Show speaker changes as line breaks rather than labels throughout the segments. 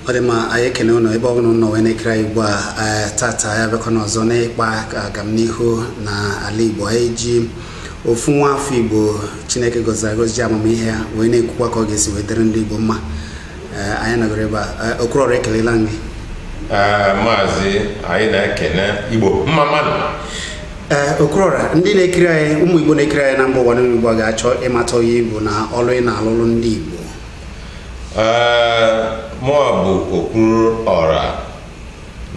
Odema ayekene ono ebe ọbụla nọ wee na-ekiri Igbo a tata ya bekọ n'ọzọ n'ịkpa agamnihu na ala Igbo eji ofu nwa afọ Igbo Chineke gọziri agọzi amamihe ya wee na-ekwukwa ka ọ ga-esi wetere ndị Igbo mma. Anyị nọgoro ebe a Okwuluora ekelela gị.
Maazị anyị na-ekene Igbo mma mmadụ.
Okwuluora ndị na-ekiri anyị ụmụ Igbo na-ekiri anyị na mba ụwa niile ugbu a ga-achọ ịmata onye Igbo na ọrụ ị na-alụrụ ndị Igbo.
Mụọ bụ Okwuluora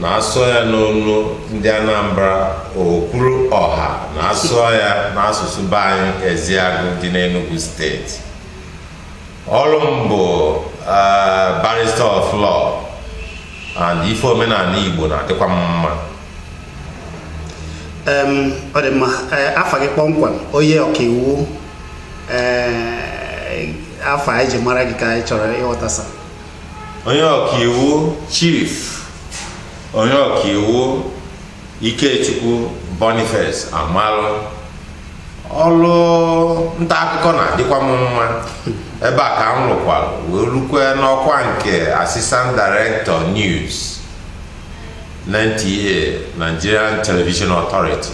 na-asụ ya n'onu ndị Anambra Okwuluọha na-asụ ya n'asụsụ be anyị Eziagụ dị n'Enugu steeti. Ọrụ m bụ barrister of law and ife omenala Igbo na-adịkwa mma.
Ọ dị mma, afa gị kpọmkwem onye ọkaiwu afọ anyị ji mara gị ka anyị chọrọ ịghọtasa.
Onye ọkaiwu Chief onye ọkaiwu Ikechukwu Boniface Amalu. Ọrụ nta akụkọ na-adịkwa m mma ebe a ka m rụkwara wee rukwe n'ọkwa nke Assistant Director News NTA Nigerian Television Authority.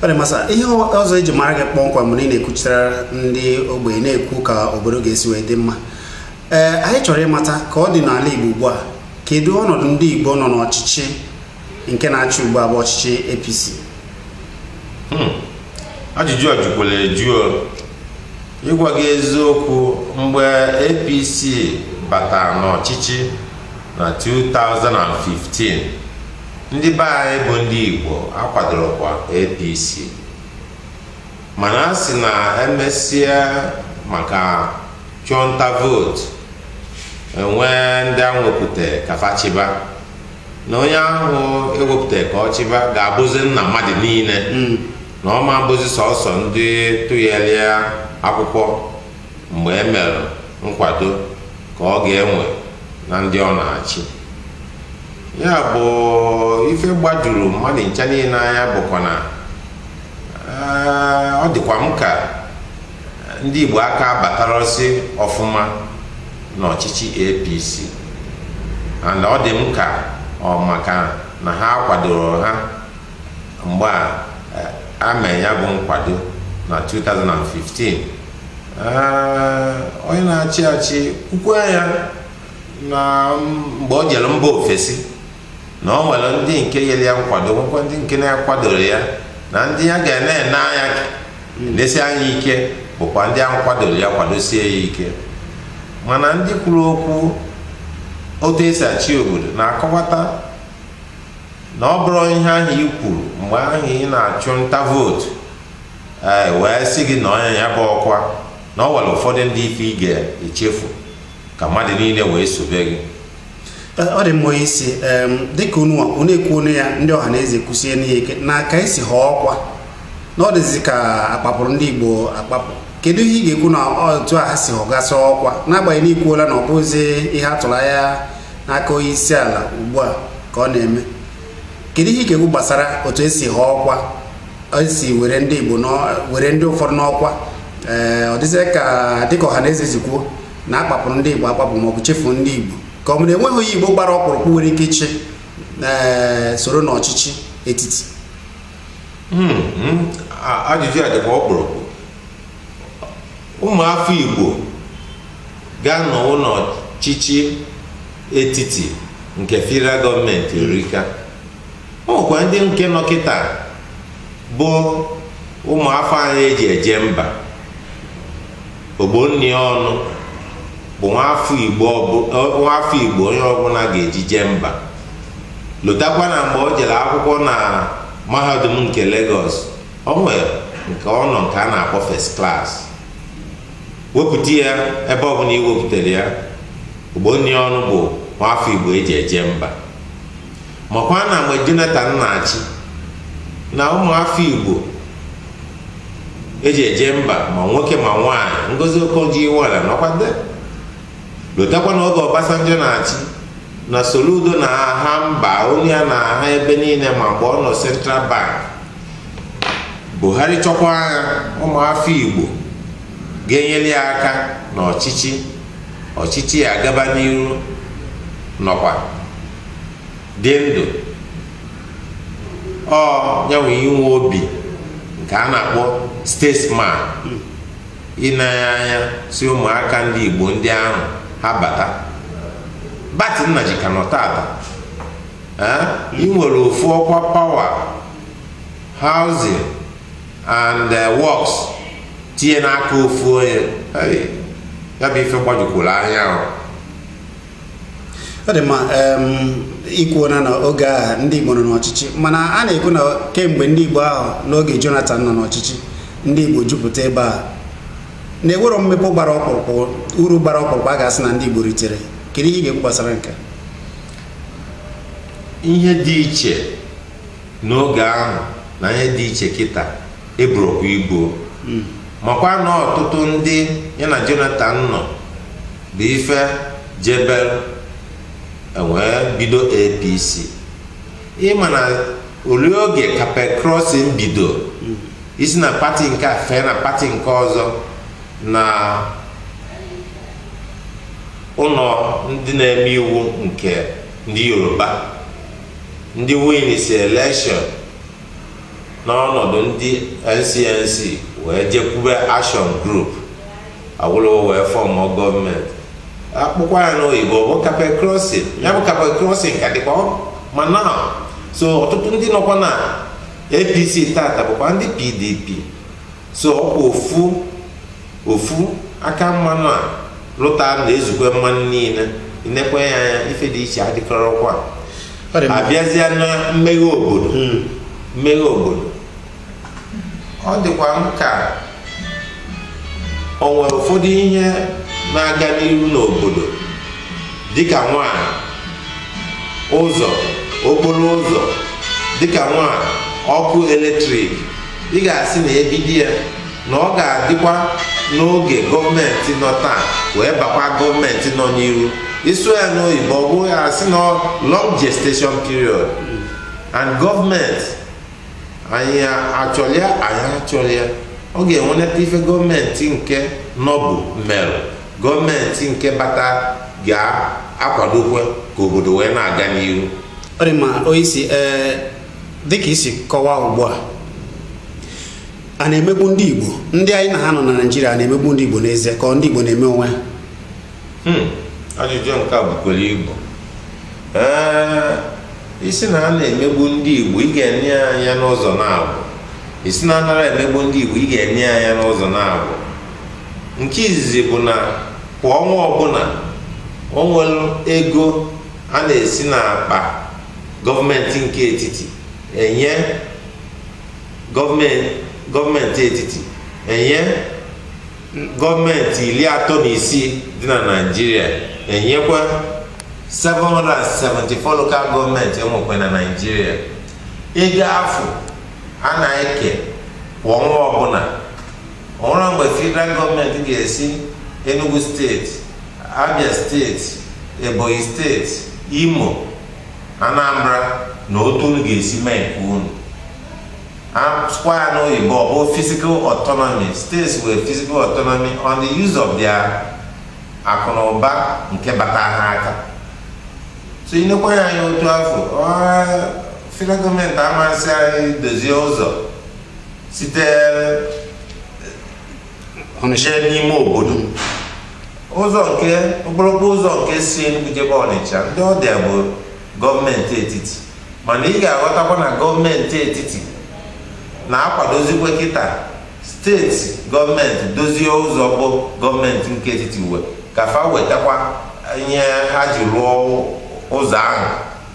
Ọ dị masa ihe ọzọ eji mara gị kpọmkwem na ị na-ekwuchitere ndị ogbenye na-ekwu ka obodo ga-esi wee dị mma. Anyị chọrọ ịmata ka ọ dị n'ala Igbo ugbu a, kedu ọnọdụ ndị Igbo nọ n'ọchịchị nke na-achị ugbu a bụ ọchịchị APC?
Ajụjụ a jukwara eju. Ịgwa gị eziokwu, mgbe APC batara n'ọchịchị na 2015 ndị be anyị bụ ndị Igbo akwadorokwa APC, mana a sị na emesịa maka chọnta vootu enwee ndị ahụ wepụta ka fachiba na onye ahụ ewepụta ka ọ chiba ga-abụzi nna mmadụ niile na ọ ma abụzi sọsọ ndị tụgharịa akwụkwọ mgbe e mere nkwado ka ọ ga-enwe na ndị ọ na-achị. Ya bụ ife gbajuru mmadụ ncha niile anya bụkwa na ọ dịkwa m ka ndị Igbo aka batarọsị ọfụma n'ọchịchị APC, and ọ dị m ka ọ maka na ha kwadoro ha mgbe a mee ya bụ nkwado na 2015. Onye na-achị achị kwukwe ya na mgbe o jere mba ofesi na ọ nwere ndị nke nyere ya nkwado, nwekwa ndị nke na-akwadoro ya, na ndị ya ga na-ene anya lesi anya ike bụkwa ndị ahụ kwadoro ya kwadosie ya ike. Mana ndị kwuru okwu otu esi achị obodo na-akọwata na ọ bụrụ ihe ahụ i kwuru mgbe ahụ ị na-achụ nta vootu wee sị gị na onye ya bụ ọkwa na ọ nwere ụfọdụ ndị ife ị ga-echefu ka mmadụ niile wee sobe gị.
Ọ dị mma isi dịka unu ekwu onu ya ndị ọha na eze kwụsie n'ike na ka esi ha ọkwa na ọ dịzi ka akpapụrụ ndị Igbo akpapụ. Kedu ihe ị ga-ekwu na otu a ha si họgasị ọkwa n'agbanyeghị na ikwuola na ọ bụzi ihe atụrụ anya n'aka onye isi ala ugbu a ka ọ na-eme? Kedu ihe ị ga-ekwu gbasara otu esi ha ọkwa, esi were ndị Igbo were ndị ụfọdụ n'ọkwa? Ọ dịzị ka dịka ọha na eze zikwuo na akpapụrụ ndị Igbo akpapụ ma ọ bụ chefuo ndị Igbo, ka ọ bụ na enweghị onye Igbo gbara ọkpụrụkpụ nwere ike ịchị soro n'ọchịchị etiti?
Ajụjụ a dịkwa ọkpụrụkpụ. Ụmụafọ Igbo ga-anọwụ n'ọchịchị etiti nke federal gọọmenti erika. Ọ nwekwa ndị nke nọ kịta bụ ụmụafọ anyị eji eje mba. Ogbonni ọnụ bụ nwafọ Igbo onye ọbụla ga-eji jee mba. Lotakwa na mgbe o jere akwụkwọ na mahadum nke Lagos, o nwere nke ọ nọ nke a na-akpọ first class. Wepụta ya ebe ọbụla i wepụtara ya. Ogbonni ọnụ bụ nwafọ Igbo eji eje mba. Makwa na mgbe Jonathan na-achị na ụmụafọ Igbo eji eje mba ma nwoke ma nwaanyị, Ngozi Okonjo-Iweala nọkwade. Lotakwa na oge Obasanjo na-achị na Soludo na-aha mba onye ya na-aha ebe niile ma mgbe ọ nọ Central Bank Buhari chọkwa agha ụmụafọ Igbo ga-enyere ya aka n'ọchịchị ya agaba n'iru nọkwa dị ndụ. Nyanwe inwe obi nke a na-akpọ statesman, ịnanya anya si ụmụaka ndị Igbo ndị ahụ ha bata. Batinna ji ka nọ tata, ị nwere ofu ọkwa power, housing and works tinye n'aka ofu onye, ya bụ ife gbajukwuru anya ahụ.
Ọ dị mma, ikwuona na oge a ndị Igbo nọ n'ọchịchị, mana a na-ekwu na kemgbe ndị Igbo ahụ n'oge Jonathan nọ n'ọchịchị, ndị Igbo jupụta ebe a na-ewero mmepe gbara ọkpụrụkpụ, uru gbara ọkpụrụkpụ a ga-asị na ndị Igbo ritere. Kedu ihe ị ga-ekwu gbasara nke?
Ihe dị iche n'oge ahụ na ihe dị iche kịta eburokwa ibu, makwa na ọtụtụ ndị ya na Jonathan nọ bụ ife jebel wee bido APC. Ịma na olu oge Capel Crossing bido, isi na pati nke a fee na pati nke ọzọ, na ụlọ ndị na-eme iwu nke ndị Yoruba, ndị wins election n'ọnọdụ ndị NCNC wee jekwube Action Group, Awolowo wee fọmụ gọọmenti. Akpụkwa ya n'oyibo bụ Capel Crossing. Ya bụ Capel Crossing ka dịkwa mana so ọtụtụ ndị nọkwa na APC tata bụkwa ndị PDP. So ọkwa ofu aka mmanụ a lụta na-ezukwe mmanụ niile, inekwe ya anya ife dị iche adịkọrọkwa. Abịazịa na mmeghe obodo, ọ dịkwa m ka o nwere ụfọdụ ihe na-aga n'ihu n'obodo dịka nwanyị, okporo ụzọ, dịka nwanyị, ọkụ eletrik. Ị ga-asị na ebido ya na ọ ga-adịkwa n'oge gọọmenti nọ taa wee bakwa gọọmenti nọ n'iru. Isu ya n'oyibo ọ bụ ya asị na long gestation period, and gọọmenti anyị achọrọ ya, ọ ga-enweta ife gọọmenti nke nọbụ merụ, gọọmenti nke bata ga-akwadokwe ka obodo wee na-aga n'ihu.
Ọ dị mma, onyeisi, dịka isi kọwaa ugbu a na-emegbu ndị Igbo, ndị anyị na ha nọ na Naịjirịa na-emegbu ndị Igbo n'ezie ka ndị Igbo na-eme onwe ha?
Ajụjụ nke a bukwara ibu. Isi na a na-emegbu ndị Igbo, ị ga-enye anya n'ụzọ na-abụ. Isi na anara emegbu ndị Igbo, ị ga-enye anya n'ụzọ na-abụ. Nke izizi bụ na kwa ọnwa ọbụla o nwere ego a na-esi n'akpa gọọmenti nke etiti enye gọọmenti etiti enye gọọmenti 36 dị na Naịjirịa, enyekwa 774 local gọọmenti enwekwa na Naịjirịa. Ego afọ a na-eke kwa ọnwa ọbụla, ọnwa mgbe federal gọọmenti ga-esi Enugu steeti, Abia steeti, Ebonyi steeti, Imo, Anambra na otu unu ga-esi mee nke unu. Akwa ya n'oyibo ọ bụ physical autonomy. States were physical autonomy on the use of their akụnụba nke bata ha aka. So inekwa ya anya otu afọ, federal gọọmenti amasị anyị dozie ụzọ site Ọnịcha n'ime obodo, ụzọ nke okporookporo ụzọ nke si Enugu jebe Ọnịcha, ndị ọ dị bụ gọọmenti etiti. Mana ị ga-aghọtakwa na gọọmenti etiti na-akwadozikwa kịta steeti gọọmenti dozie ụzọ bụ gọọmenti nke etiti ka fa wetakwa ihe ha ji rụọ ụzọ ahụ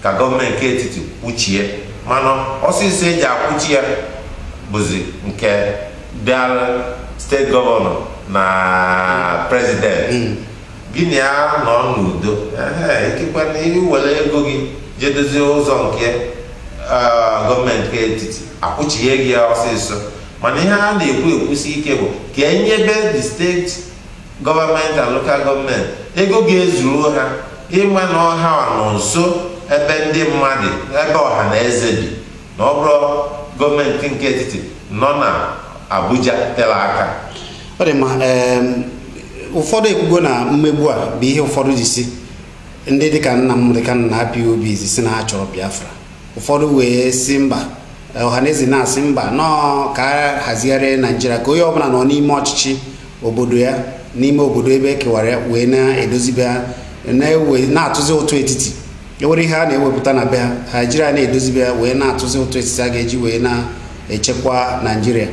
ka gọọmenti nke etiti kwuchie. Mana ọsịsọ eji akwụchi ya bụzi nke bịara steeti gọvanọ na prezidenti. Gịnị ya nọ n'udo, ikekwa na iwere ego gị jee dozie ụzọ nke gọọmenti nke etiti akwụchie gị ya ọsịsọ. Mana ihe a na-ekwusi ike bụ ka enyebe the state government and local government ego ga-ezuru ha, ịma na ọha nọ nso ebe ndị mmadụ, ebe ọha na eze bi, na ọ bụrụ gọọmenti nke etiti nọ na Abuja tere aka.
Ọ dị ma ụfọdụ ekwugo na mmegbu a bụ ihe ụfọdụ ji si ndị dịka Nnamdi Kanu na IPOB si na ha chọrọ Biafra. Ụfọdụ wee si mba, ọhaneze na-asị mba nọọ ka hazigharị Naijiria ka onye ọbụla nọ n'ime ọchịchị obodo ya, n'ime obodo ebe ekewara ya wee na-edozibe ha, na-atụzi ụtụ etiti. Ewere ihe a na-ewepụta na be ha, Naijiria na-edozibe ya wee na-atụzi ụtụ etiti a ga-eji wee na-echekwa Naijiria.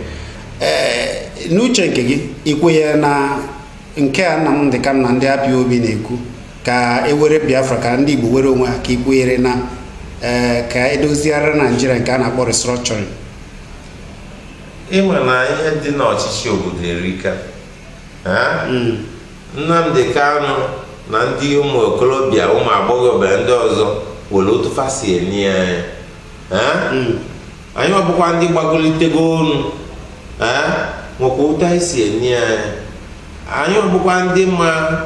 N'uche nke gị, ikwenye na nke a Nnamdi Kanu na ndị IPOB na-ekwu ka ewere Biafra, ka ndị Igbo were onwe ha, ka ikwenyere na ka edozigharị Naijiria nke a na-akpọ restructuring?
Ịma na ihe dị n'ọchịchị obodo erika. Nnamdi Kanu na ndị ụmụ okorobịa, ụmụ agbọghọbịa ndị ọzọ were otu fasi eni anya. Anyị ọbụkwa ndị gbagolitego onu nwekwa otu anyị si eni anya. Anyị ọbụkwa ndị ma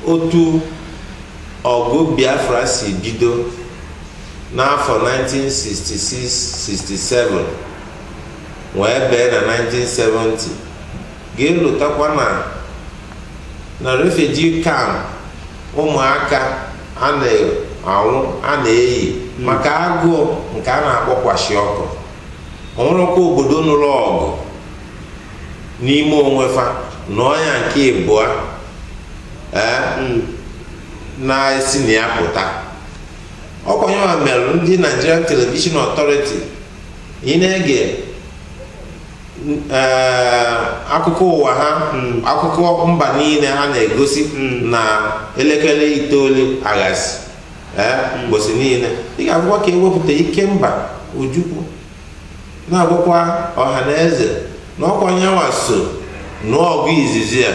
otu ọgụ Biafra si bido n'afọ 1966-67 wee bee na 1970. Ga-elotakwa na refugee camp ụmụaka a na-anwụ, a na-eyi maka agụụ nke a na-akpọ kwashi ọkụ. Ọnwụrụkwa obodo nụrụ ọgụ n'ime onwefa n'ọnya nke ịbụa na-esi na ya pụta. Ọkwanye wa mere ndị Nigerian Television Authority ị na-ege akụkọ ụwa ha, akụkọ mba niile ha na-egosi na elekere 9 aghasị mbosi niile. Ị ga-agwakwa ka ewepụta Ikemba Ojukwu na-agwakwa ọha na eze na ọkwanye wa so n'ọgụ izizi ya,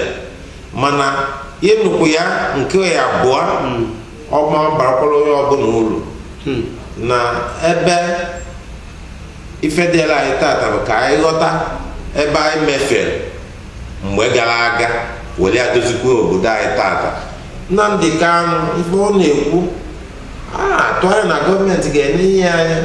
mana ịnụkwu ya nke ya abụọ ọma barakwara onye ọbụla uru na ebe ife dịla anyị tata bụ ka anyị ghọta ebe anyị mefere mgbe gara aga were adozikwa obodo anyị tata. Nnamdi Kanu ife ọ na-ekwu atụ anya na gọọmenti ga-enye ihe anya,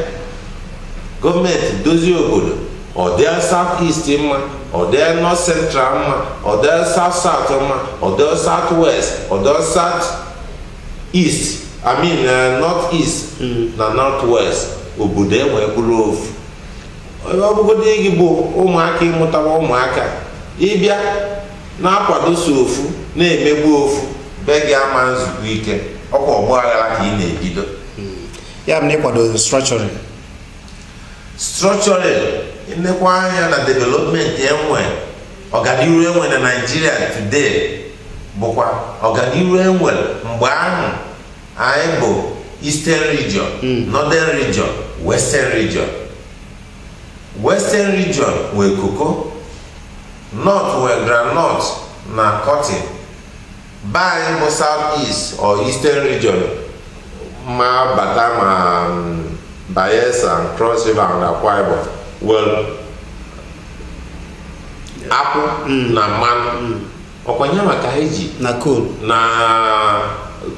gọọmenti dozie obodo, ọ dị South East mma, ọ dị North Central mma, ọ dị South South mma, ọ dị South West, ọ dị South East, North East na North West. Obodo enwee bụrụ ofu. Ọ bụgodị gị bụ ụmụaka ịmụtawa ụmụaka, ịbịa na-akwado so ofu na-emegbu ofu, be gị ama nzukọ ike, ọkwa ọgbọ aghara ka ị na-ebido.
Ya bụ na ịkwado structuring.
Nnekwa anya na development ọganiru enwe na Nigeria today bụkwa ọganiru enwe mgbe ahụ anyị bụ Eastern Region, Northern Region, Western Region. Western Region nwee koko, North nwee groundnut na cotton. Be anyị bụ South East or Eastern Region ma bata ma Bayelsa and Cross River and Akwa Ibom, well, akpụ na mmanụ. Ọkwanye maka anyị ji
na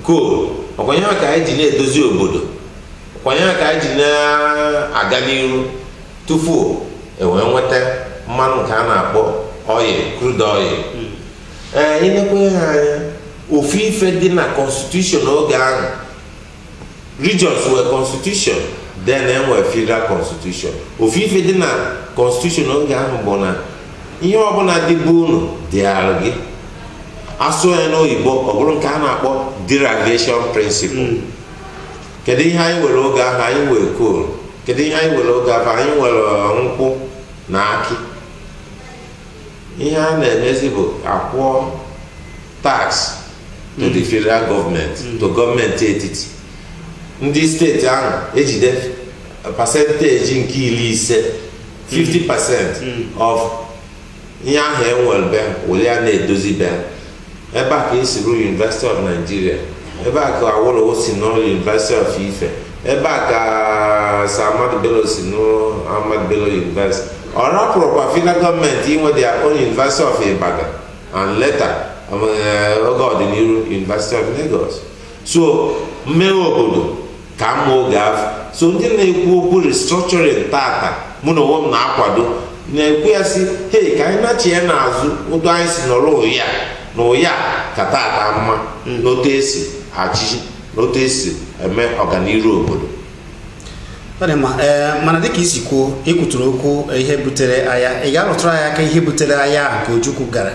coal
ọkwanye maka anyị ji na-edozi obodo, ọkwanye maka anyị ji na-aga n'iru tupu enwee nweta mmanụ nke a na-akpọ oil, crude oil. Ịnekwe ha anya, ofu ife dị na constitution oge ahụ, regions were constitution, then enwere federal constitution. Ofu ife dị na constitution oge ahụ bụ na ihe ọbụla dịbụ unu dịara gị, asụ ya n'oyibo ọ bụrụ nke a na-akpọ derivation principle. Kedu ihe anyị nwere oge ahụ? Anyị nwere coal. Kedu ihe anyị nwere oge ahụ? Anyị nwere nkwụ na akị. Ihe a na-emezi bụ akwụọ tax to the federal government, to gọọmenti etiti. Ndị steeti ahụ ejide percentage nke 50% of ihe ahụ enwere be were ya na-edozi be. Ebe a ka esi ruo University of Nigeria, ebe a ka Awolowo si n'ụlọ University of Ife, ebe a ka Sir Ahmadu Bello si n'ụlọ Ahmadu Bello University. Ọ rapụrụkwa federal gọọmenti inwe their own University of Ibadan and later oge ọdịnihu University of Lagos. So mmeghe obodo ka mma oge afọ. So ndị na-ekwu okwu restructuring tata, mụ na onwe m na-akwado na-ekwu ya sị hei ka anyị nachie n'azụ ụdọ anyị si nọrọ ụya na ụya ka tata mma n'otu esi achị n'otu esi eme ọganiru obodo.
Ọ dị mma, mana dịka isi kwuo ikwuturu okwu ihe butere agha, ị ga-arụtụrụ anyị aka ihe butere agha nke Ojukwu gara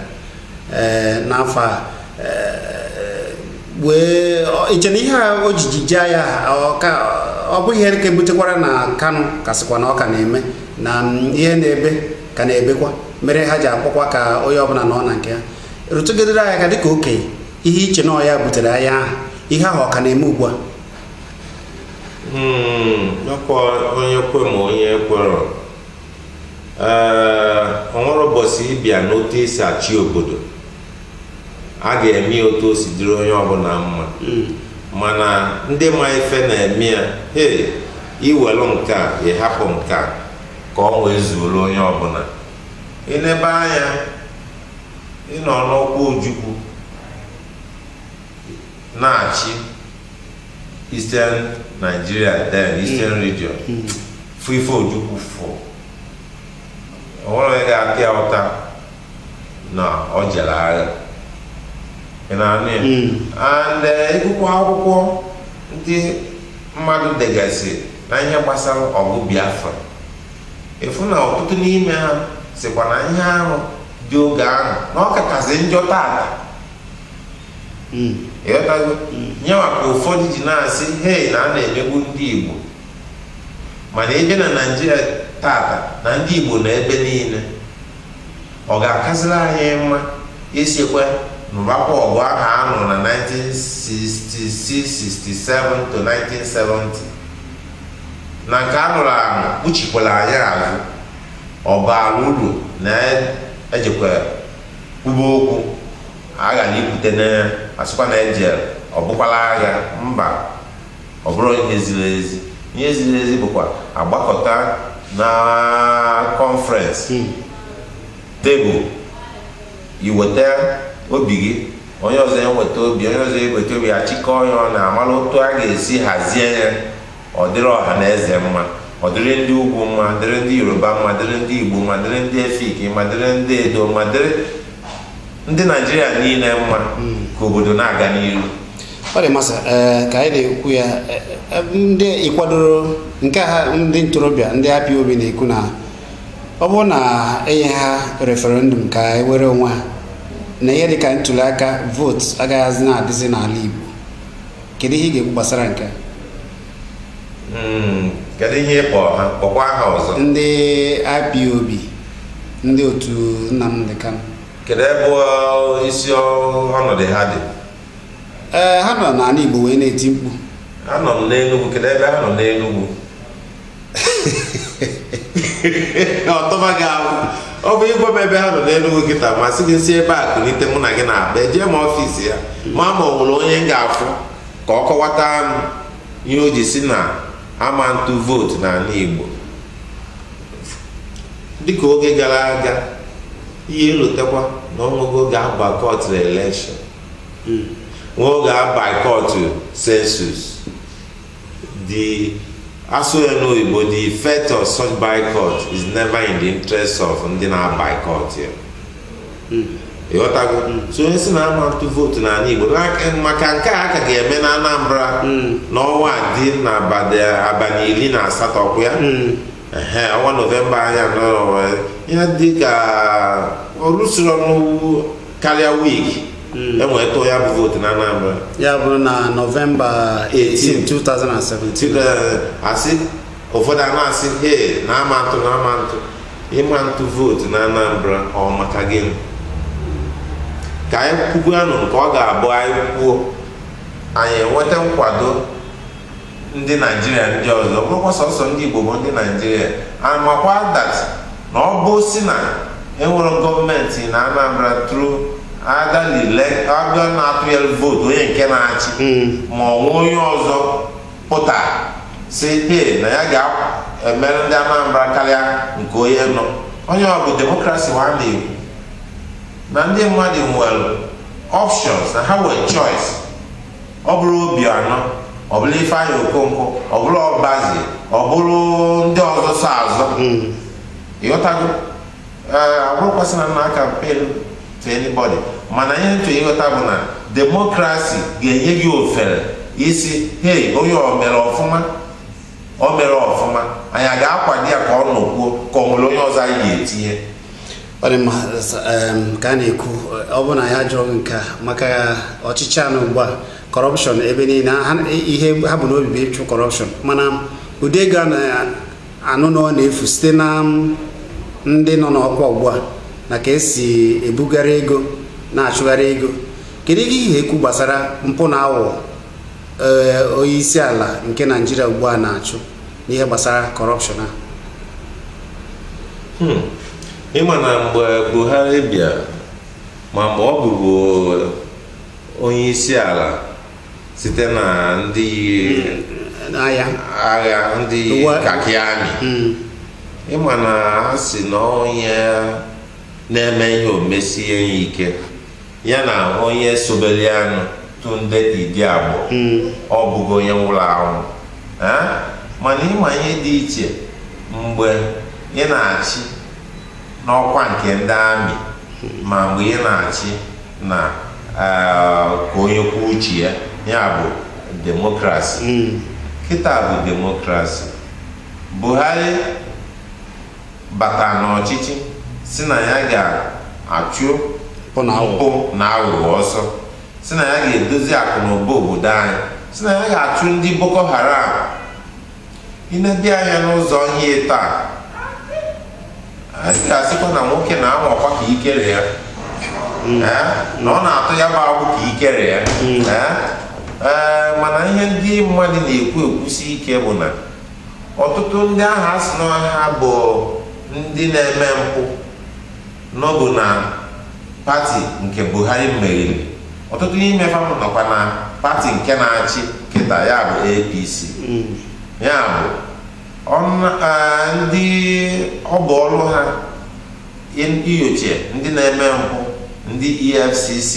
n'afọ a wee iche na ihe a o jiji jee agha ọ bụ ihe nke butekwara na Kanu kasịkwa na ọ ka na-eme na ihe na-ebe ka na-ebekwa mere ha ji akpọkwa ka onye ọbụla nọ na nke ha rụtụgidere anyị aka dịka okenye ihe iche na ọya butere agha ahụ ihe ahụ ọ ka na-eme ugbu a.
Onye kwe ma onye kwere onwere ụbọchị ịbịa n'otu esi achị obodo a ga-eme otu o si dịrị onye ọbụla mma, mana ndị ma ife na-eme ya iwelu nke a ịhapụ nke a ka ọ wee zuoro onye ọbụla. Ịnebe anya ịnọ n'ọkwa Ojukwu na-achị Eastern Nigeria, then Eastern region. Free for Ojukwu for. Onwere ga-apịa ụta na ọ jere agha. And akwụkwọ ndị mmadụ degasị na ihe gbasara ọgụ Biafra, efu na ọtụtụ n'ime ha sịkwa na ihe ahụ dị oge ahụ na ọ kachasị njọ tata. Ịghọtago nyewa ka ụfọdụ ji na-asị hei na a na-emegbu ndị Igbo, mana ebe na Naịjirịa tata na ndị Igbo na ebe niile, ọ ga-akaziri anyị mma esikwa nụbakwa ọgụ ahụ a nụrụ na 1966-67 to 1970 na nke a nụrụ ahụ kpuchikwara anyị azụ ọbara uru na ejikwa kwuba okwu agha ikwute na asụkwa na ejel ọ bụkwala agha mba, ọ bụrụ ihe ziri ezi. Ihe ziri ezi bụkwa agbakọta na kọnferensị tebụl, iweta obi gị, onye ọzọ enweta obi, onye ọzọ eweta obi, achịkọ ya ọ na-amara otu a ga-esi hazie ya ọ dịrị ọha na eze mma, ọ dịrị ndị ugwu mma, dịrị ndị Yoruba mma, dịrị ndị Igbo mma, dịrị ndị Efik mma, dịrị ndị Edo mma, dịrị ndị Naịjirịa niile mma, ka obodo na-aga n'iru.
Ọ dị masa ka anyị na-ekwu ya ndị ịkwadoro nke ha ndị ntorobịa ndị IPOB na-ekwu na ọ bụrụ na enye ha referendum ka e were onwe ha na ihe dịka ntuli aka vootu agaghịzi na-adịzi n'ala Igbo. Kedu ihe ị ga-ekwu gbasara nke a?
Kedu ihe kpọkwa ha ọzọ?
Ndị IPOB, ndị otu Nnamdi Kanu.
Kedu ebe isi ọnọdụ ha dị?
Ha nọ n'ala Igbo wee na-eti mkpu.
Ha nọ n'Enugu. Kedu ebe ha nọ n'Enugu? Ọtọba gị ahụ ọ bụ ịgwa m ebe ha nọ n'Enugu kịta ma sị gị si ebe a kulite mụ na gị na-abịa jee m ọfịs ya ma ọ nwere onye m ga-afụ ka ọ kọwata m ihe o ji si na ama ntụ vootu n'ala Igbo. Dịka oge gara aga ihe elotekwa na ọnwego ga-boycott election, nwoge ga-boycott census. The n'oyibo, the effect of such boycott is never in the interest of ndị na-boycott ya. Ịghọtago? So onye si na ama ntụ vootu n'ala Igbo maka nke a ka ga-eme na Anambra n'ọnwa dị n'abalị 18 ya ọnwa Nọvemba anya nọrọ ya dị ka ọrụsiri ọnụ karịa wiki enweta ya bụ vootu na Anambra.
Ya bụrụ na Nọvemba 18, 2017
asị ụfọdụ a na-asị he na ama ntụ ịma ntụ vootu na Anambra ọ maka gịnị? Ka anyị kwugo anụ nke ọ ga-abụ anyị kwuo anyị enweta nkwado ndị Naịjirịa ndị ọzọ, bụrụkwa sọsọ ndị Igbo bụ ndị Naịjirịa amakwa dat na ọ bụ si na enwere gọọmenti na Anambra tru abịa na-atụnyere vootu onye nke na-achị ma ọ nwee onye ọzọ pụta si he na ya ga-emere ndị Anambra karịa nke onye nọ. Onye ọ bụ demokrasi nwa na-ekwu na ndị mmadụ nwere options na ha nwere choice. Ọ bụrụ Obianọ, ọ bụrụ Ifeanyi Okonkwo, ọ bụrụ Ọbazi, ọ bụrụ ndị ọzọ so azọ. Ịghọtago abụrụkwasịna na campaign to anybody, mana ihe ntụ ịghọta bụ na demokrasi ga-enye gị ofere isi hey onye o mere ọfụma anyị ga-akwado ya ka ọ nọkwuo ka ọ nwere onye ọzọ anyị ga-etinye.
Ọ dị mma ka a na-ekwu ọ bụ na ya jụrụ nke maka ọchịchị anụ ugbu a kọrọpshọn ebe niile ihe ha bụ n'obi bụ ịchụ kọrọpshọn, mana ụdị ego anụ na ọ na-efu site na ndị nọ n'ọkwa ugbu a na ka esi ebugharị ego na-achụgharị ego. Kedu ihe ekwu gbasara mpụ na aghụghọ onye isi ala nke Naịjirịa ugbu a na-achụ n'ihe gbasara kọrọpshọn a?
Ịma na mgbe Buhari bịa ma mgbe ọ bụbu onye isi ala site na ndị agha ndị kaki amị, ịma na ha si na onye na-eme ihe omesie ya ike ya na onye sobere anụ Tunde Didiagbo ọ bụghị onye nwụrụ anwụ. Mana ịma ihe dị iche mgbe ị na-achị n'ọkwa nke ndị amị ma mgbe ị na-achị na ka onye kwuo uche ya bụ demokrasi. Kịta bụ demokrasi. Buhari bata n'ọchịchị si na ya ga-achụ mpụ na aghụghọ ọsọ, si na ya ga-edozi akụ na ụba obodo anyị, si na ya ga-achụ ndị Boko Haram. Ịnebịa anya n'ụzọ ihe taa, a ga-asịkwa na nwoke na-anwakwa ka ikere ya, na ọ na-atụ ya bụ agbụ ka ikere ya. Mana ihe ndị mmadụ na-ekwusi ike bụ na ọtụtụ ndị agha asị na ha bụ ndị na-eme mpụ n'ọbụ na pati nke Buhari meriri. Ọtụtụ n'ime ha nọkwa na pati nke na-achị kịta ya bụ APC. Ya bụ ndị ọ bụ ọrụ ha inyocha ndị na-eme mpụ, ndị EFCC,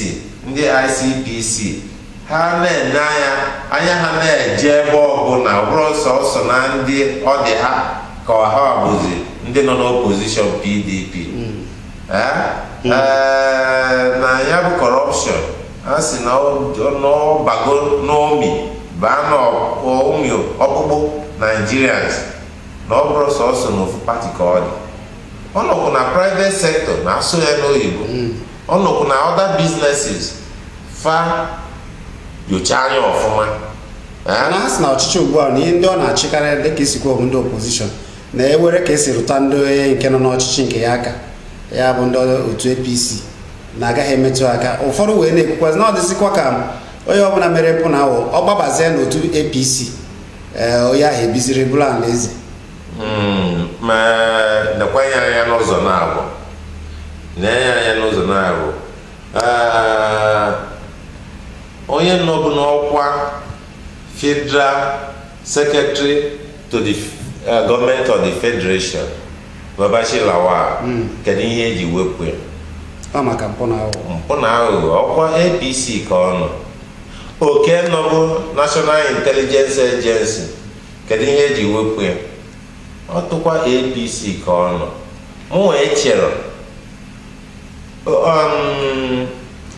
ndị ICPC, ha na-ene anya ha na-eje ebe ọbụla bụrụ sọsọ na ndị ọ dị ha ka ha bụzi ndị nọ n'opposition PDP. Na ya bụ kọrọpshọn a sị na ọ bago n'omi baa n'omi ọkpụkpụ Nigerians, na ọ bụrụ sọsọ n'ofu pati ka ọ dị. Ọ nọkwu na private sector na-asụ ya n'oyibo, ọ nọkwu na other businesses fa nyocha anya ọfụma.
Na ha sị na ọchịchị ugbu a na ihe ndị ọ na-achịkarị dịka isikwa ndị opposition na-ewere ka esi rụta ndị nke nọ n'ọchịchị nke ya aka, ya bụ ndị otu APC na-agaghị emetụ aka. Ụfọdụ wee na-ekwukwazi na ọ dịzikwa ka onye ọbụla mere mpụ na aghụghọ ọ gbabazie n'otu APC, onye ahụ ebiziri bụrụ alaeze.
Ma nekwanye anya n'ụzọ na-abụ onye nọbụ n'ọkwa Federal Secretary to the Government of the Federation, Babashi Lawal, kedu ihe eji wepụ ya?
Maka mpụ
na aghụghọ ọkwa APC ka ọ nọ. Oke nọbụ National Intelligence Agency, kedu ihe eji wepụ ya? Ọ tụkwa APC ka ọ nọ. Mụ wee chere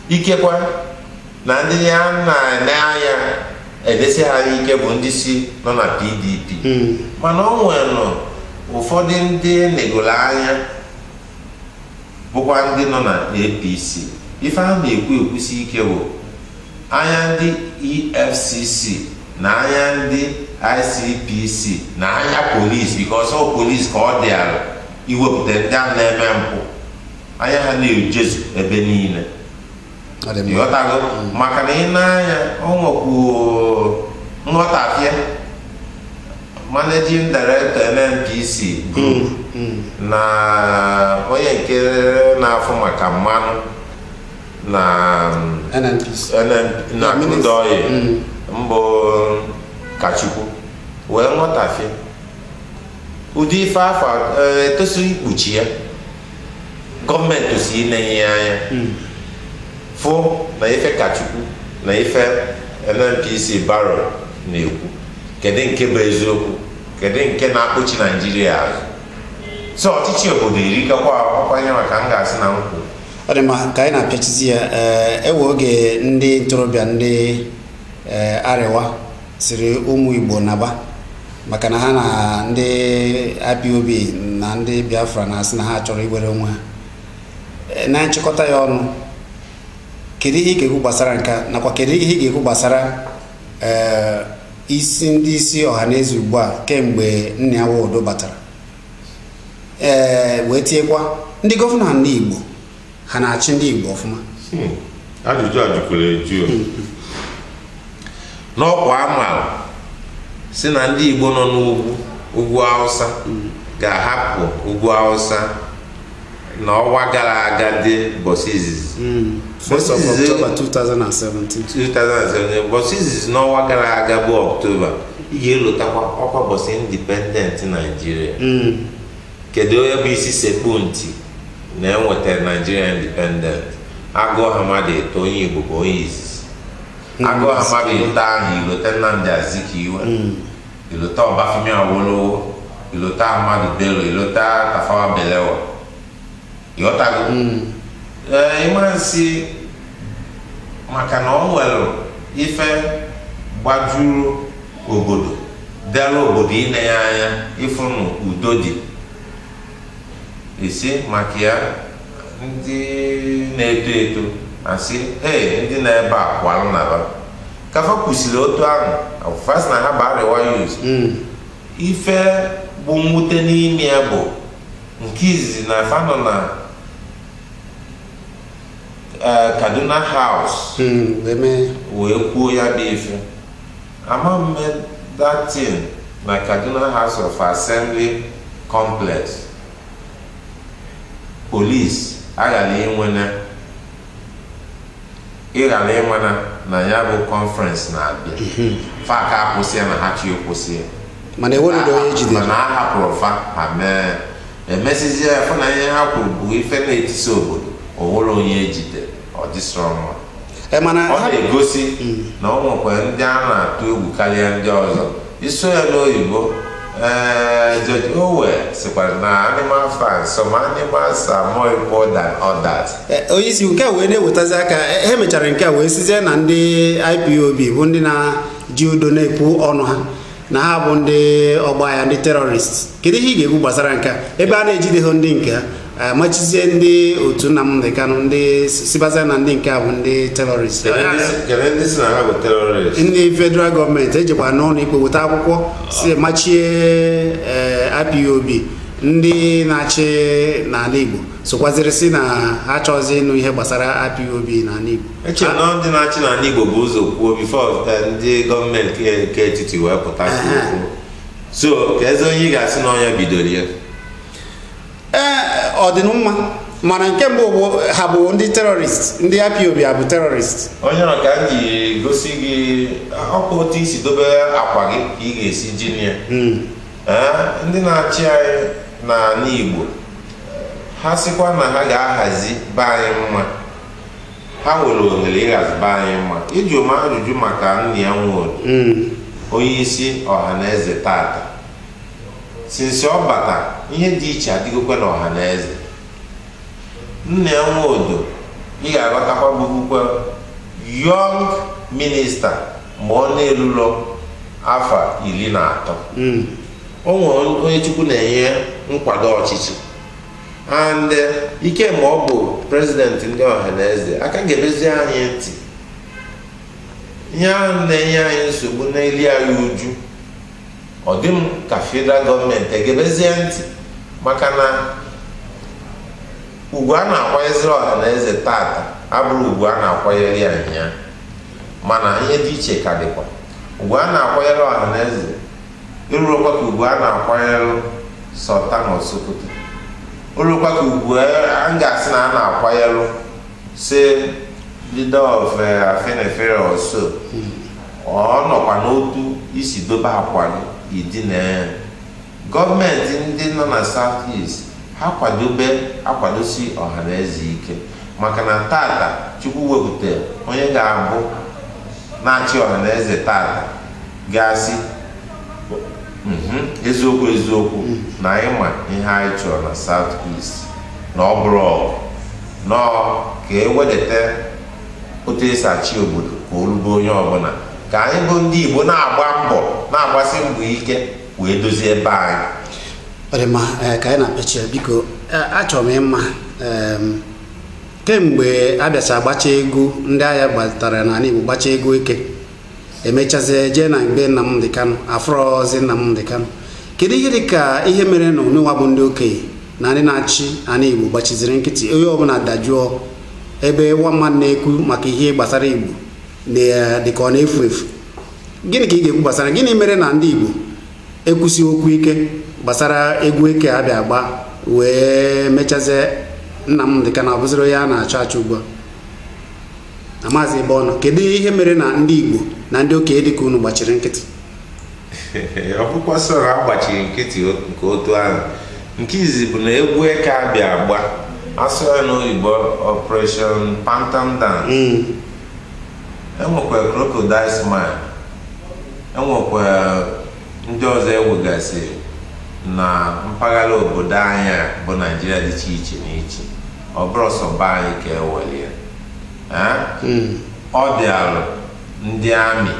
ikekwa na ndị ya na-ene anya edesi ha ike bụ ndị si nọ na PDP, mana ọ nwere ụfọdụ ndị negoro anya bụkwa ndị nọ na APC. Ife a na-ekwusi ike bụ anya ndị EFCC na anya ndị ICPC na anya polisi, because ọ polisi ka ọ dị ala iwepụta ndị a na-eme mpụ, anya ha na-ejezu ebe niile. Ịghọtago? Maka na ị na-anya ọ nwekwu nghọtafie managing director NNPC group na onye nke na-afụ maka mmanụ na ndị oyi mbụ Kachukwu wee nghọtafie ụdị ife afọ etosiri ikpuchi ya. Gọọmenti si na-enye ya anya fụ na ife Kachukwu na ife NNPC baro na-ekwu kedu nke bụ eziokwu, kedu nke na-akpụchi Naijiria azụ. so ọchịchị obodo erikakwa ọkwanye maka m ga-asị na nkwụ.
Ọ dị mma ka anyị na-apịachizi ya ewe oge ndị ntorobịa ndị Arewa siri ụmụ Igbo naba maka na ha na ndị IPOB na ndị Biafra na-asị na ha chọrọ iwere onwe ha. Na nchịkọta ya ọnụ, kedu ihe ị ga-ekwu gbasara nke nakwa kedu ihe ị ga-ekwu gbasara ndị isi ọhaneze ugbu a kemgbe Nna Nwodo batara wee tinyekwa ndị gọvanọ ndị Igbo ha na-achị ndị Igbo ọfụma?
Ajụjụ ajụkwara eju n'ọkwa amaala si na ndị Igbo nọ n'ugwu Hausa ga-ahapụ ugwu Hausa n'ọnwa gara aga dị bọsị izizi
1st of October 2017
bọsị izizi n'ọnwa gara aga bụ Ọktoba. Ị ga-elotakwa ọkwa bọsị indipendent Nigeria. Kedu onye bụ isi sekpu ntị na-enwetara Nigeria independent? Agụọ Hamadi Eto, onye Igbo bụ onye izizi. Agụọ Hamadi Eto ahụ ilota Nnamdi Azikiwe, ilota Ọbafemi Awolowo, ilota Ahmadu Bello, ilota Tafawa Balewa. Ịghọtago? Ịmasị maka na ọ nwere ife gbajuru obodo dara obodo ine ya anya ịfụnụ udo dị isi maka ya ndị na-eto eto asị ndị na-ebe a kwalụ na ba kafa kwụsịrị otu ahụ fast na ha bụ Arewa youth. Ife bụ mwute n'ime ya bụ nke izizi na fa nọ na Kaduna House wee kwuo ya bụ ife. Ama mme that thing na Kaduna House of Assembly complex. Police ịghara ịnwena na ya bụ conference na-abịa. Fa ka akwụsị ya na ha chi kwụsị ya.
Mana
a hapụrụ fa ha mee emesizie ya fụ na ihe ha kwuru bụ ife na-etisi obodo onwere onye ejide ọ dịsịrọ mma. Ọ na-egosi na ọ nwekwara ndị a na-atụ egwu karịa ndị ọzọ. Iso ya n'oyibo George Orwell sịkwara na animal fans, some animals are more important than others.
Onye isi nke a wee na-ewetazi aka mechara nke a wee sizie na ndị IPOB bụ ndị na-ji udo na-ekwu ọnụ ha na ha bụ ndị ọgba ya ndị terrorist. Kedu ihe ị ga-ekwu gbasara nke a ebe a na-ejideghị ndị nke ha machizie ndị otu Nnamdi Kanu ndị sibaza na ndị nke a bụ ndị terrorist? Ndị federal gọọmenti ejikwa n'ụlọ ikpe weta akwụkwọ si machie IPOB. Ndị na-achị n'ala Igbo sokwaziri si na ha chọzi ịnụ ihe gbasara IPOB n'ala Igbo.
Eche na ndị na-achị n'ala Igbo bụ ụzọ kwuo bifo ndị gọọmenti nke etiti wee pụta kwuo. So ka eze onye ị ga-asị na onye bidoro ya?
Ọ dị mma mana nke mbụ ha bụ ndị terrorist, ndị IPOB ha bụ terrorist.
Onye ọ ka m ji gosi gị ọkwa otu isi dobe akwa gị ka ị ga-esi jini ya. Ndị na-achị anyị n'ala Igbo ha sịkwa na ha ga-ahazi be anyị mma, ha nwere ohere ịhazi be anyị mma. Ịjụ m ajụjụ maka Nna Nwodo, onye isi ọhaneze tata. Since ọ bata ihe dị iche adịgokwa na ọhaneze. Nna Nwodo ị ga-aghọtakwa bụkwa young minista ma ọ na-elulo afọ 13. O nwere onye Chukwu na-enye nkwado ọchịchị and ike ma ọ bụ prezidenti ndị ọhaneze aka ga-ebezi anyị ntị. Ihe ahụ na-enye anyị nsogbu na-eli anyị uju. Ọ dị m ka federal gọọmenti egebezie ntị maka na ugwu a na-akwanyeziri ọhaneze tata abụrụ ugwu a na-akwanyere ya nya, mana ihe dị iche ka dịkwa. Ugwu a na-akwanyere ọhaneze irukwa ka ugwu a na-akwanyere Sultan of Sokoto, irukwa ka ugwu a ga-asị na a na-akwanyere say leader of Afenifere or so. Ọ nọkwa n'otu isi dobe akwa gị na gọọmenti ndị nọ na South East ha akwadosi ọhaneze ike maka na tata Chukwu wepụta onye ga-abụ na-achị ọhaneze tata gasị eziokwu na anyị ma ihe anyị chọrọ na South East na ọ bụrụ ọgụ nọọ ka ewedata otu esi achị obodo ka o rube onye ọbụla ka anyị bụ ndị Igbo na-agba mbọ na-agbasi mbọ ike wee dozie ebe anyị.
Ọ dị mma ka anyị na-apịachi biko achọrọ m ịma kemgbe abịacha agbacha ego ndị agha gbatara n'ala Igbo gbacha ego eke emechazie jee na mgbe Nnamdi Kanu afrozi Nnamdi Kanu kedu ihe dị ka ihe mere na onyenwa bụ ndị okenye na ndị na-achị ala Igbo gbachiziri nkịtị onye ọbụla dajụọ ebe nwa mmadụ na-ekwu maka ihe gbasara Igbo dị ka ọ na-efu efu? Gịnị ka ị ga-ekwu gbasara gịnị mere na ndị Igbo ekwusi okwu ike gbasara egwu eke abịa agba wee mechazie Nnamdi Kanu abụziri onye a na-achọ achọ ugbu a maazị ebe ọ nọ? Kedu ihe mere na ndị Igbo na ndị okenye dịka unu gbachiri nkịtị?
Ọ bụkwa sọrọ agbachiri nkịtị nke otu ahụ. Nke izi bụ na egwu eke abịa agba asụrụ n'oyibo Operation Pantam Dance. Enwekwa Crocodile Smile, enwekwa ndị ọzọ ewegasị na mpaghara obodo anyị bụ Naịjirịa dị iche n'iche. Ọ bụrụ sọ be anyị ka eweli ya. Ọ dịalụ ndị amị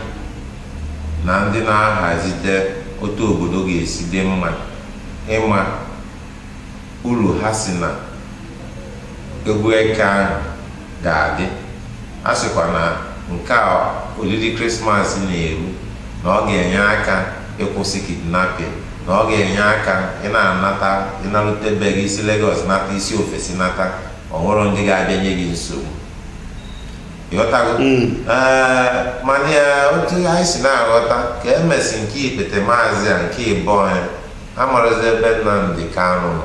na ndị na-ahazite otu obodo ga-esi dị mma ịma uru ha si na egwu eke ahụ ga-adị. A sịkwa na nke a oriri Krismas na-eru na ọ ga-enye aka ịkwụsị kidnapping, na ọ ga-enye aka ịnarutebeghị isi Lagos nata isi ofesi nata, ọ nwere ndị ga-abịa nye gị nsogbu. Ịghọtago? Mana otu anyị si na-aghọta ka emesi nke ikpete maazị a nke ịbọ ya amarazi ebe Nnamdi Kanu nọ.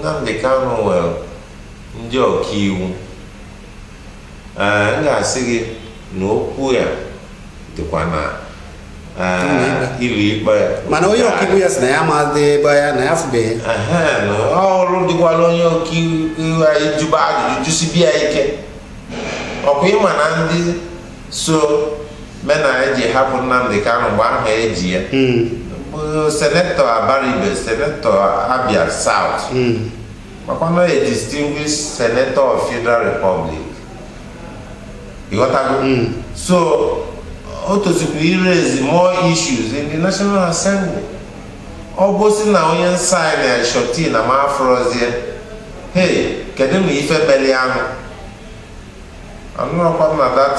Nnamdi Kanu nwere ndị ọkaiwu. M ga-asị gị na okwu ya dịkwa na ilu ikpe ya.
Mana onye ọkaiwu ya sị na ya amaghị ebe ya na ya fụbeghị.
Ọrụ dịkwala onye ọkaiwu anyị jụba ajụjụ jụsibia ike. Ọkwa ịma na ndị so mena eji hapụ Nnamdi Kanu mgbe ahụ eji ya Senetọ Abaribe, Senetọ Abia South, makwana a distinguished Senator of Federal Republic. Ịghọtago? So o tozikwa iraise more issues in the National Assembly. Ọ bụsị na onye nsaị na shọti na ma afrozie, hey, kedu ma ife beli anụ? Anụrọkwa na that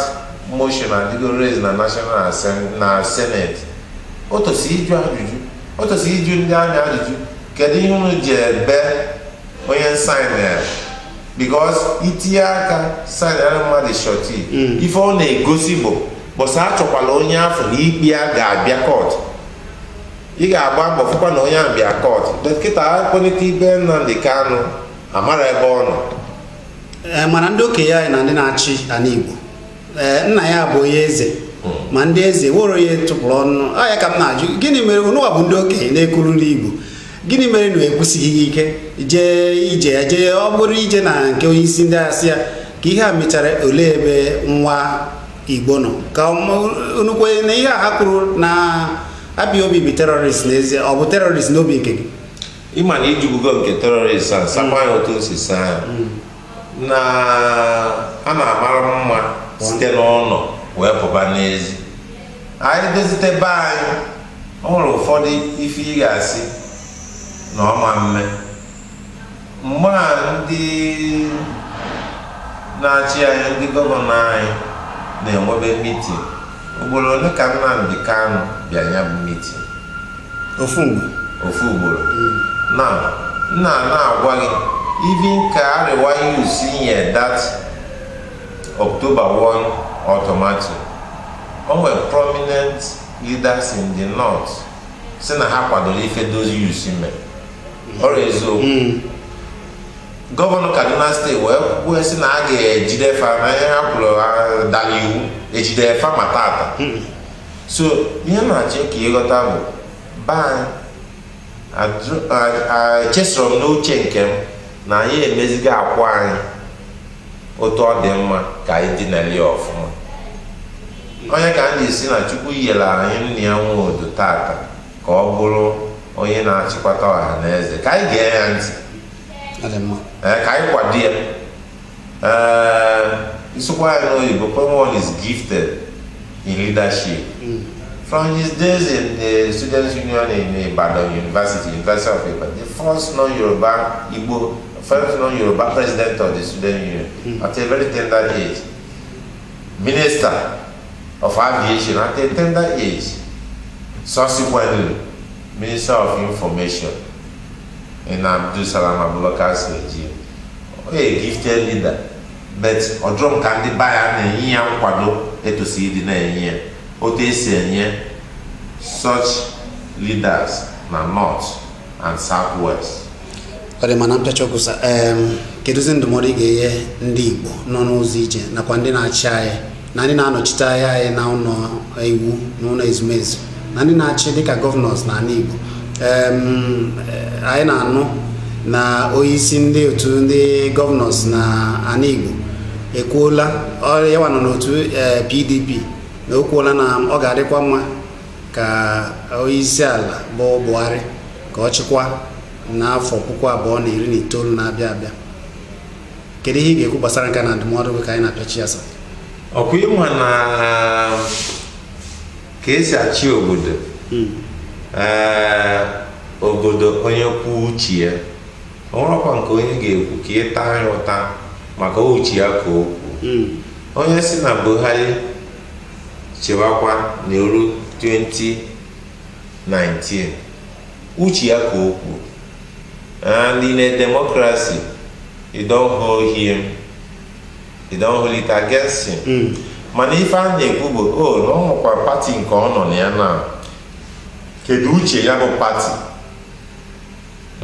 motion adịgo raise na National Assembly na Senate. O tosi ịjụ ajụjụ, o tosi ịjụ ndị amị ajụjụ, kedu ihe unu ji ebe onye nsaị na because itinye aka saịn ya mmadụ shọti ife ọ na-egosi bụ bọsa achọkwala onye afọ na ikpe ya ga-abịa kọt. Ị ga-agba mbọ fụkwa na onye ahụ bịa kọt. Dọkịta akpọlite ibe Nnamdi Kanu amara ebe ọ nọ.
Mana ndị okenye anyị na ndị na-achị ala Igbo, nna ya bụ onye eze, ma ndị eze wụrụ ya tụpụrụ ọnụ. Ya ka m na-ajụ, gịnị mere ụnụwa bụ ndị okenye na-ekwuru ndị Igbo, gịnị mere na ekwusighị ike jee ije ya jee ọ bụrụ ije na nke onye isi ndị agha sị ya ka ihe a mechara ole ebe nwa Igbo nọ, ka unu kwenye na ihe a ha kwuru na IPOB bụ terrorist n'ezie? Ọ bụ terrorist n'obi nke gị?
Ịma na ijubugo nke terrorist a sakwa ya otu osi saa ya na a na-amara mma site n'ọnụ wee pụba n'ezi. Anyị dozite be anyị, ọ nwere ụfọdụ ife ị ga-asị na ọma mme mgbe a ndị na-achị anyị, ndị gọvanọ anyị na-enwebe mitin. Ugboro ole ka Nnamdi Kanu bịa ya bụ mitin? Ofu ugboro. Na-agwa gị even ka Arewa Youth nye that October 1 automatic, o nwere prominent leaders in the north si na ha kwadoro ife those youths mere. Ọrụ eziokwu. Gọvanọ Kaduna steeti wee sị na a ga-ejide fa na ihe ha kwuru dara iwu ejide fa ma tata. So ihe na-achọ ka ịghọta bụ baa echesoro m n'uche nke m na anyị emezigo akwa anyị otu ọ dị mma ka anyị dị n'ali ọfụma. onye ka ndị si na Chukwu yere anyị nna ya nwe odo tata ka ọ bụrụ onye na-achịkọta ọha na eze ka anyị gee ya ntị ka anyị kwado ya isokwa anyị n'oyibo one is gifted in leadership. From his days in the Students' Union in Ibadan University of Ibadan, the first non-Yoruba president of the Student Union at a very tender age, Minister of Aviation at a tender age, subsequently Minister of Information in Abdul Salam Abubakar's regime. A gifted leader, but Odrom Kandi Baya na Yiyan Kwado Etosidi na Yiyan. Such leaders na North and Southwest.
Ore mana mtachokusa keduzi ndụmọdụ ga-enye ndị Igbo nọ n'ụzọ ije nakwa ndị na-achị anyị na ndị na-anọchite anyị na ụlọ iwu na ụlọ ezumezu na ndị na-achị dịka gọvanọs na ala Igbo. Anyị na-anụ na onyeisi ndị otu ndị gọvanọs na ala Igbo ekwuola ya nọ n'otu PDP na o kwuola na ọ ga-adịkwa mma ka onyeisi ala bụ Buhari ka ọ chịkwa n'afọ 2019 na-abịa abịa. Kedu ihe ị ga-ekwu gbasara nke na ndụmọdụ gị ka anyị na-apịachi asa?
Ọkwa ịma na ka esi achị obodo obodo onye kwuo uche ya ọ nwerekwa nke onye ga-ekwu ka ị taa ya ụta maka uche ya ka o kwuo. Onye si na Buhari chewakwa n'elu 2019 uche ya ka o kwuo. And in a democracy, you don't hold him, you don't hold it against him. Mana ife a na-ekwu bụ na ọ nwekwa pati nke ọ nọ na ya na kedu uche ya bụ pati,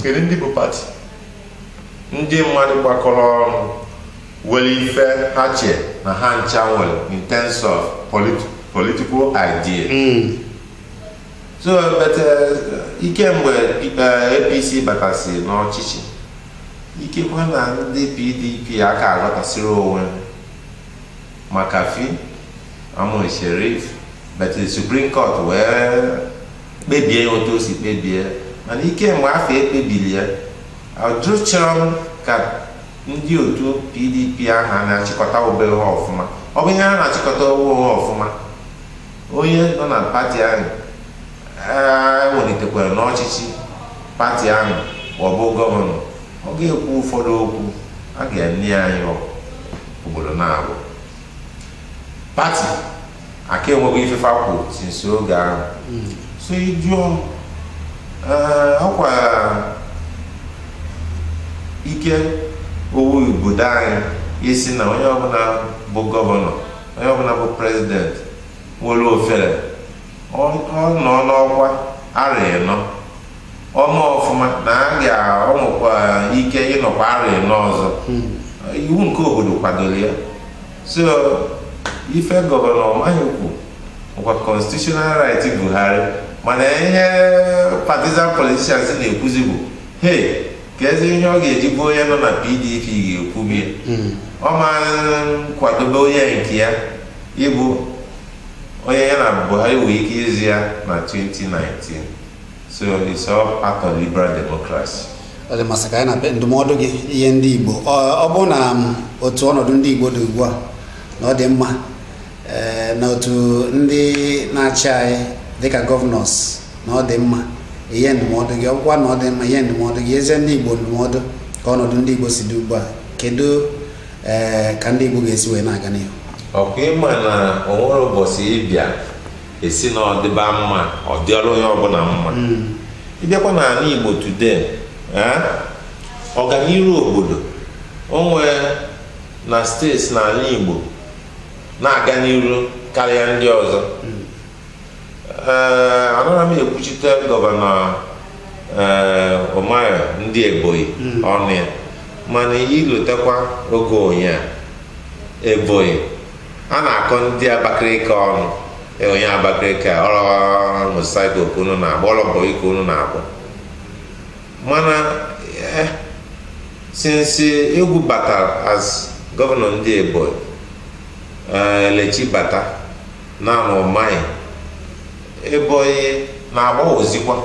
kedu ndị bụ pati, ndị mmadụ gbakọrọ ọnụ were ife ha che na ha ncha nwere in terms of political idea. So but ike mgbe APC batasị n'ọchịchị ikekwa na ndị PDP aka aghọtasịrị onwe maka fi Amon Sherif, but the Supreme Court wee kpebie otu o si kpebie mana ike mgbe afọ ekpebiri ya ajụchọrọ ka ndị otu PDP aha na-achịkọta obere ha ọfụma. Ọ bụ ihe a na-achịkọta owe ha ọfụma, onye nọ na pati ahụ ewelitekwara n'ọchịchị pati ahụ ọ bụ gọvanọ, ọ ga-ekwu ụfọdụ okwu a ga-enye anyị obodo na-abụ pati aka enweghị ifefe akwụ sinsi oge ahụ. So ịjụọ ọkwa ike owu obodo anyị isi na onye ọbụla bụ gọvanọ, onye ọbụla bụ prezident nwere ofere ọ nọ n'ọkwa arịnọ ọma ọfụma na a ga-ọnwekwa ike ịnọkwa arịnọ ọzọ. Iwu nke obodo kwadoro ya. So ife gọvanọ maghị ekwu nkwa constitutional right Buhari, mana ihe partisan politicians na-ekwuzi bụ ka ezi ihe ọ ga-eji bụ onye nọ na PDP ga-ekwubi ọ ma kwadobe onye nke ya ịbụ onye ya na Buhari wee ike izi ya na 2019. So it's all part of liberal democracy.
Ọ dị masị ka anyị na ndụmọdụ gị ihe ndị Igbo ọ bụ na otu ọnọdụ ndị Igbo dị ugbu a na ọ dị mma na otu ndị na-achị anyị dịka gọvanọs na ọ dị mma ihe ndụmọdụ gị, ọ bụkwa na ọ dị mma ihe ndụmọdụ gị eze ndị Igbo ndụmọdụ ka ọnọdụ ndị Igbo si dị ugbu a kedu ka ndị Igbo ga-esi wee na-aga n'ihu?
Ọkwa ịma na onwere ụbọchị ịbịa esi na ọdịba mma ọ dịọrọ onye ọbụla mma. Ịbịakwa n'ala Igbo today ọganiru obodo onwe na steeti n'ala Igbo na-aga n'iru karịa ndị ọzọ. Anaghị m ekwuchite gọvanọ Umahi ndị Ebonyi ọnụ ya, mana ilotekwa oge ụnyaa Ebonyi a na-akọ ndị Abakaliki ọnụ, onye Abakaliki ọrụ mosaiko ka unu na-agba, ọrụ Ebonyi ka unu na-agba. Mana since egwu batara as gọvanọ ndị Ebonyi Elechi bata na n'ụmanyị Ebonyi na-agba ozikwa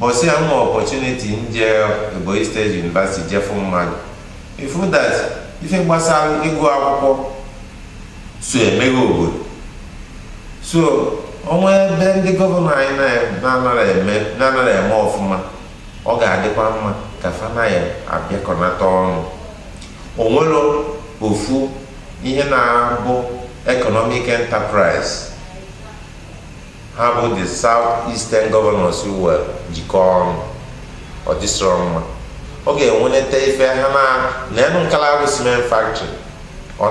bọsị ya nwa opportunity nje Ebonyi State University jefu mmadụ ifu that ife gbasara ịgụ akwụkwọ so emeghe obodo so onwe ebe ndị gọvanọ anyị na-anaghị eme ọfụma ọ ga-adịkwa mma ka fanaghị abịakọnata ọnụ o nwere ofu ihe na-abụ economic enterprise ha bụ the South-Eastern Governors were jikọọ ọnụ ọ dịsịrọ mma ọ ga-enweleta ife ha na-enu Nkalagu cement factory ọ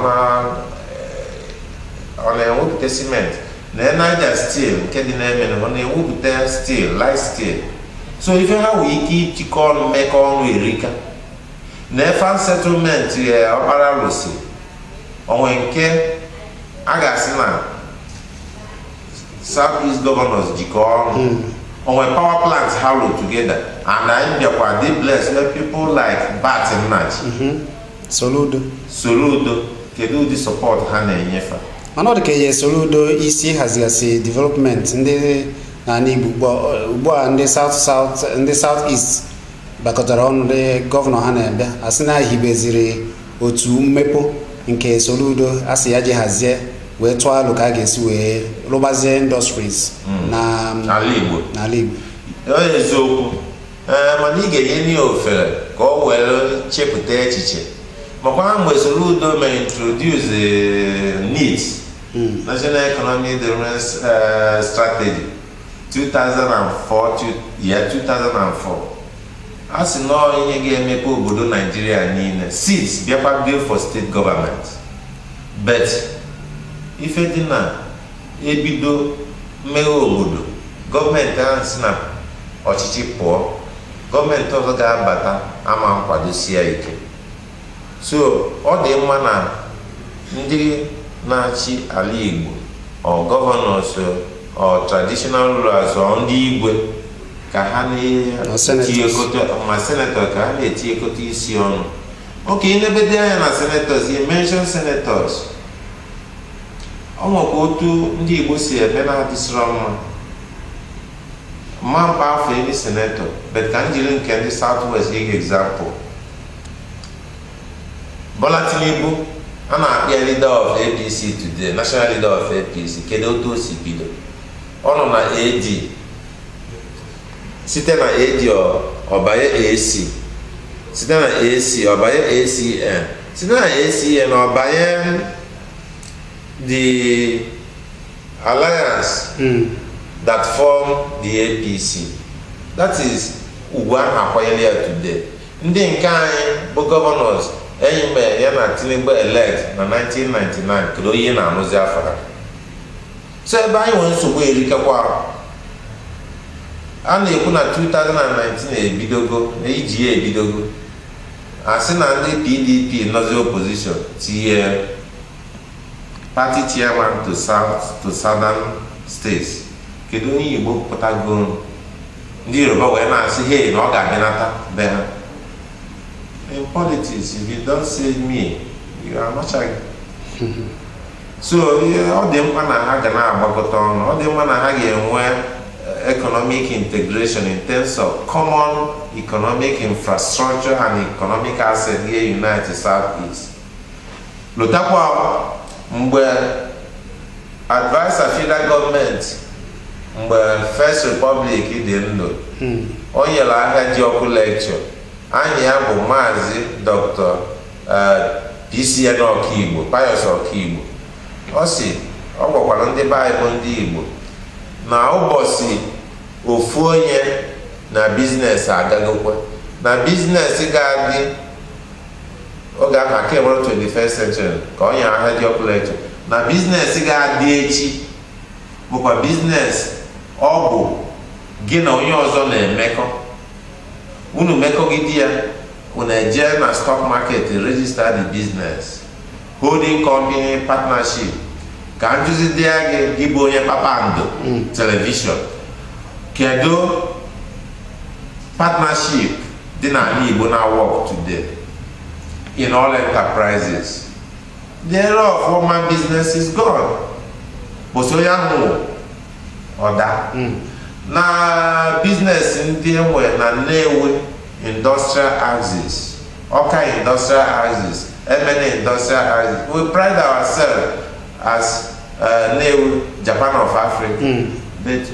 na-ewepụta cement na Niger steel nke dị n'Emene ọ na-ewepụta steel, light steel. So ife ha nwere ike ịchịkọ ọnụ mmekọ ọnụ erika na efe settlement ọkpara lụsi onwe nke a ga-asị na South-East Governors jikọọ ọnụ onwe power plants ha lụ together and anyị bịakwa dey blessed where people like Bat Nnaji Soludo kedu ụdị support ha na-enyefe
mana ọ dị ka ihe Soludo isi hazigasị development ndị n'ala Igbo ugbu a ndị South-East gbakọtara ọnụ ndị gọvanọ ha na-abịa asị na hibeziri otu mmepụ nke Soludo asị ya ji hazie wee tụọ alụ ka a ga-esi wee rụbazie industries n'ala Igbo
eziokwu mana ị ga-enye ya ofere ka ọ were chepụta echiche makwa mgbe Soludo mere introduce NEET National Economic Development Strategy 2004 a sị nọọ ihe ga-emepe obodo Nigeria niile seats bịakwa bill for state government but ife dị na ebido mmeghe obodo gọọmenti ahụ si na ọchịchị pụọ gọọmenti ọzọ ga-abata ama nkwadosi ya ike so ọ dị mma na ndị na-achị ala Igbo ọ gọvanọs ọ traditional rulers ọ ndị igwe ka ha na-etinyekọta ma senatọ ka ha na-etinyekọta isi ọnụ oke inebede anya na senators you mention senators ọ nwekwa otu ndị Igbo si eme na-adịsịrọ mma mpa afọ ndị senatọ but ka m jiri nke ndị South-West give example Bola Tinubu a na-akpịa leader of APC today national leader of APC kedu otu o si bido ọ nọ na AD site na AD ọbanye AC site na AC ọbanye ACN site na ACN ọbanye the alliance that form the APC that is ugwu ahụ akwanyere ya today ndị nke anyị bụ governors enyi mere ya na Tinubu elect na 1999 kedu onye na-anụzi afara so ebe anyị nwere nsogbu erikakwa a na-ekwu na 2019 ebidogo na iji ya ebidogo asị na ndị PDP nọzi opposition tinye party chairman to southern states kedu onye Igbo pụtago ndị Yoruba wee na-asị hey na ọ ga-abịanata be ha in politics if you don't say me you are not so ọ dị mkpa na ha ga na-agbakọta ọnụ ọ dị mkpa na ha ga-enwe economic integration in terms of common economic infrastructure and economic asset here United South-East lotakwa mgbe advisor federal government mgbe First Republic dị ndụ o nyere ahịa ji ọkụ lecture anyị ya bụ Maazị Dr. PCN Ọkigbo Pius Ọkigbo ọ sị ọ gwakwara ndị Baịbụl ndị Igbo na ụbọchị ofu onye na biznes agagokwa na biznes ga-adị oge ahụ aka enwere 21st century ka onye ahịa dị ọkụ lecture na biznes ga-adị echi bụkwa biznes ọ bụ gị na onye ọzọ na-emekọ unu mekọgide ya unu eje na stock market register the business holding company partnership ka njụzide gị bụ onye kpakpando television kedu partnership dị n'ala Igbo na work today in all enterprises the era of woman business is gone bụsị onye ahụ ọda na biznes ndị enwe na Nnewi industrial axis, Awka industrial axis, Emene industrial axis. We pride ourselves as Nnewi Japan of Africa. But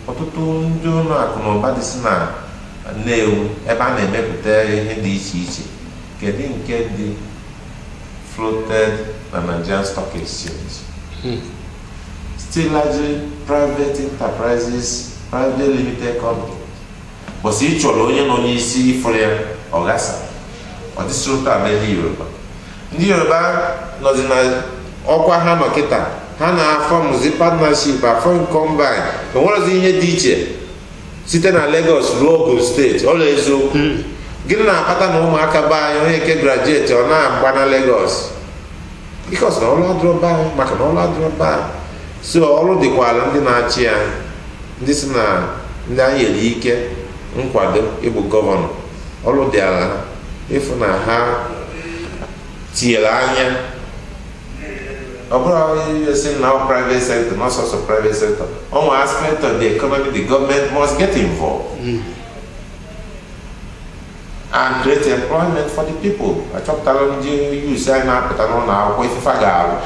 ọtụtụ ndị ụlọ akụ na ụba dị si na Nnewi ebe a na-emepụta ihe dị iche iche, kedu nke dị floated na Nigerian Stock Exchange? Still largely private enterprises, private limited companies. But si chọrọ onye nọ n'isi ifuru ya ọgasa ọ dịsịrị ụtọ ama ndị Yoruba. Ndị Yoruba nọzi na ọkwa ha nọ kịta, ha na-afọmụzi partnership, afọm combine, enwerezi ihe dị iche site na Lagos ruo Ogun steeti. Ọla eziokwu gịnị na-akpata na ụmụaka be anyị onye nke graduate ọ na-agba na Lagos? Because na ọrụ adịrọba anyị, maka na ọrụ adịrọba anyị. So ọrụ dịkwala ndị na-achị anyị, ndị si na ndị anyị nyere ike nkwado ịbụ gọvanọ. Ọrụ dị ala ha ịfụ na ha tinyere anya. Ọ bụrụ esi na private sector, not also private sector. On one aspect of the economy, the government must get involved and create employment for the people. I talked about you sign up, but I don't know what if I got.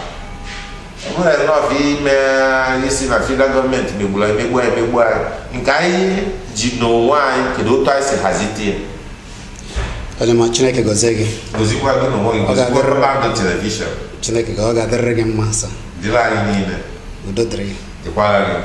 I'm not enough email. You na federal government me bula. Nkai jino why kedo twice hesitate.
Alema Chineke gozege.
Gozikwa gino mo gozikwa ba the television.
Chineke ga ga derege masa.
Dilari ni ne.
Udodre.
Te kwala.